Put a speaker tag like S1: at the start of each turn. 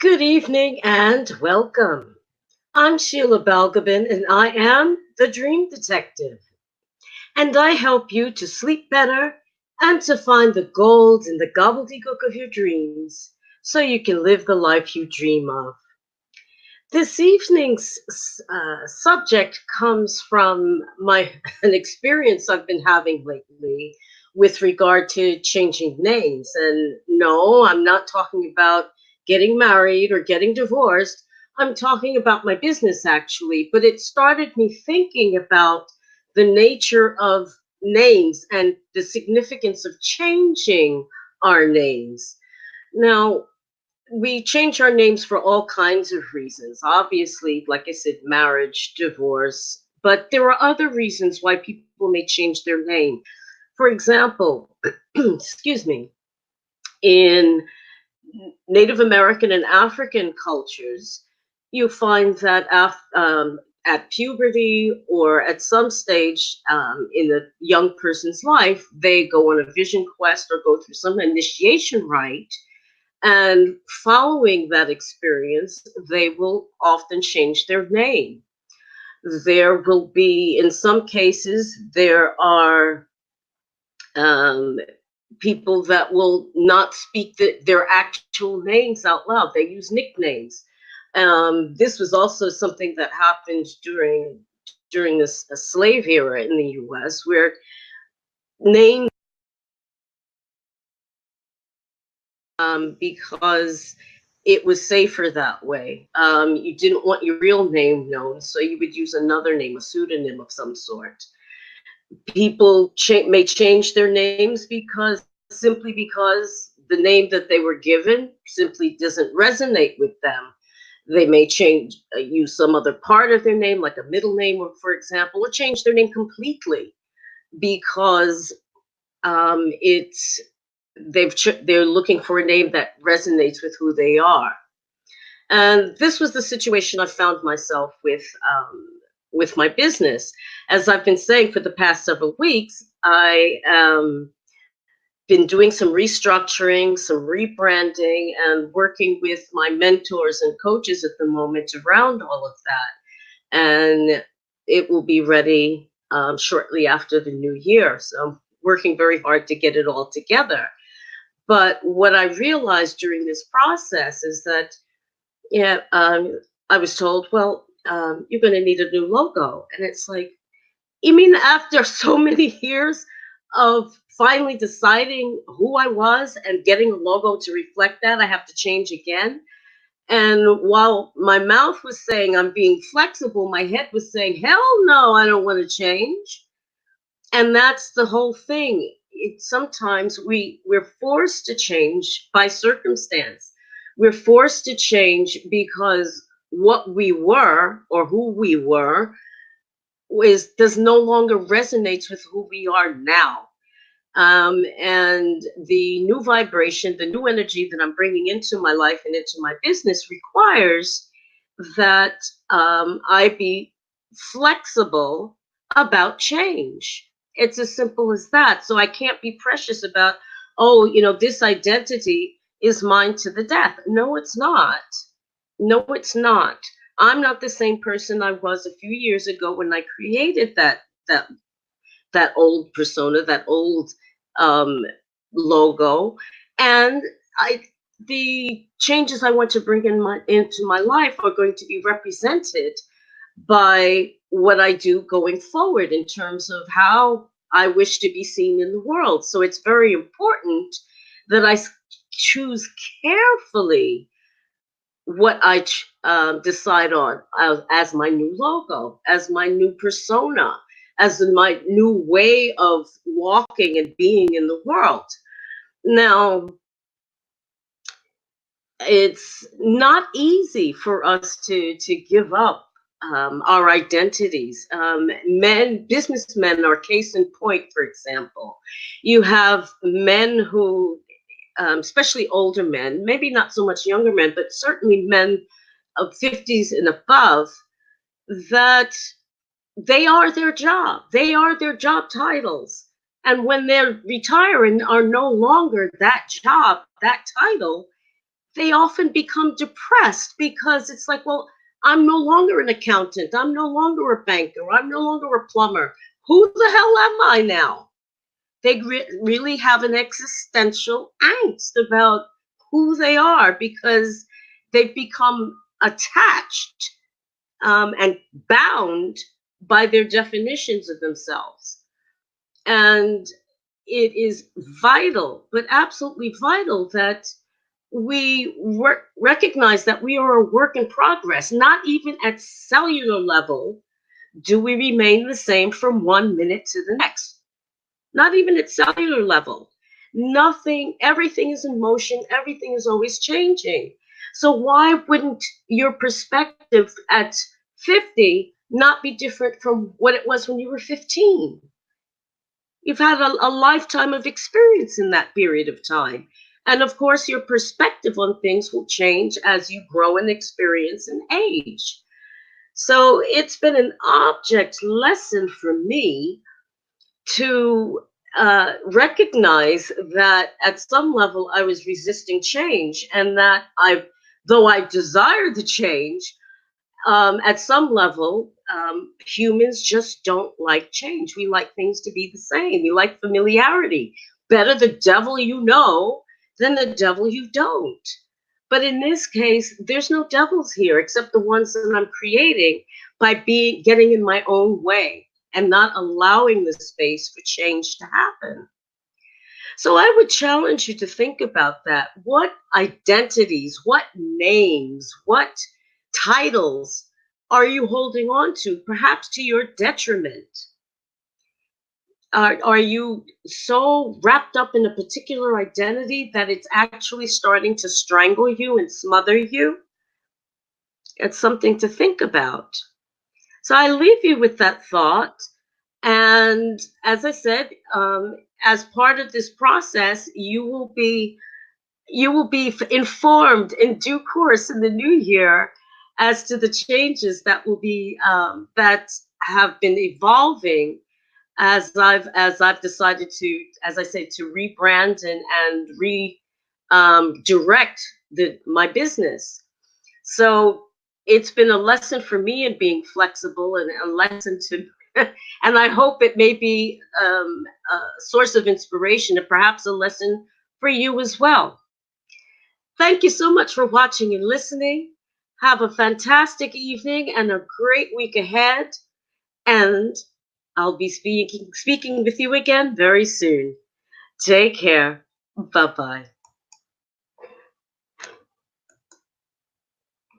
S1: Good evening and welcome. I'm Sheila Balgobin and I am the Dream Detective. And I help you to sleep better and to find the gold in the gobbledygook of your dreams so you can live the life you dream of. This evening's subject comes from an experience I've been having lately with regard to changing names. And no, I'm not talking about getting married or getting divorced. I'm talking about my business actually, but it started me thinking about the nature of names and the significance of changing our names. Now, we change our names for all kinds of reasons. Obviously, like I said, marriage, divorce, but there are other reasons why people may change their name. For example, excuse me, in Native American and African cultures, you find that at puberty or at some stage in a young person's life, they go on a vision quest or go through some initiation rite, and following that experience, they will often change their name. There will be, in some cases, there are um, people that will not speak their actual names out loud. They use nicknames. This was also something that happened during this slave era in the U.S., where names because it was safer that way. You didn't want your real name known, so you would use another name, a pseudonym of some sort. People may change their names because the name that they were given simply doesn't resonate with them. They may use some other part of their name, like a middle name, or for example, or change their name completely because it's they're looking for a name that resonates with who they are. And this was the situation I found myself with my business. As I've been saying for the past several weeks, I been doing some restructuring, some rebranding, and working with my mentors and coaches at the moment around all of that. And it will be ready shortly after the new year. So I'm working very hard to get it all together. But what I realized during this process is that, yeah, I was told, well, you're going to need a new logo. And it's like, you mean after so many years of finally deciding who I was and getting a logo to reflect that, I have to change again? And while my mouth was saying I'm being flexible, my head was saying, hell no, I don't want to change. And that's the whole thing. Sometimes we're forced to change by circumstance. We're forced to change because what we were or who we were is does no longer resonates with who we are now. And the new vibration, the new energy that I'm bringing into my life and into my business requires that I be flexible about change. It's as simple as that. So I can't be precious about, oh, this identity is mine to the death. No, it's not. No, it's not. I'm not the same person I was a few years ago when I created that that old persona, that old um, logo, and I the changes I want to bring into my life are going to be represented by what I do going forward in terms of how I wish to be seen in the world. So it's very important that I choose carefully what I decide on as my new logo, as my new persona, as my new way of walking and being in the world. Now, it's not easy for us to give up our identities. Businessmen are case in point, for example. You have men who, especially older men, maybe not so much younger men, but certainly men of 50s and above, that they are their job. They are their job titles. And when they're retiring are no longer that job, that title, they often become depressed because it's like, well, I'm no longer an accountant. I'm no longer a banker. I'm no longer a plumber. Who the hell am I now? They really have an existential angst about who they are because they've become attached and bound by their definitions of themselves. And it is vital, but absolutely vital, that we recognize that we are a work in progress. Not even at cellular level do we remain the same from 1 minute to the next. Not even at cellular level. Nothing, everything is in motion, everything is always changing. So why wouldn't your perspective at 50 not be different from what it was when you were 15? You've had a lifetime of experience in that period of time. And of course, your perspective on things will change as you grow in experience and age. So it's been an object lesson for me to recognize that at some level I was resisting change, and that though I desire the change, at some level, humans just don't like change. We like things to be the same. We like familiarity. Better the devil you know than the devil you don't. But in this case, there's no devils here except the ones that I'm creating by getting in my own way and not allowing the space for change to happen. So I would challenge you to think about that. What identities, what names, what titles are you holding on to, perhaps to your detriment? Are you so wrapped up in a particular identity that it's actually starting to strangle you and smother you? It's something to think about. So I leave you with that thought. And as I said, as part of this process, you will be informed in due course in the new year as to the changes that will be that have been evolving as I've decided to, as I say, to rebrand and direct my business. So it's been a lesson for me in being flexible, and a lesson to, and I hope it may be a source of inspiration and perhaps a lesson for you as well. Thank you so much for watching and listening. Have a fantastic evening and a great week ahead. And I'll be speaking with you again very soon. Take care. Bye bye.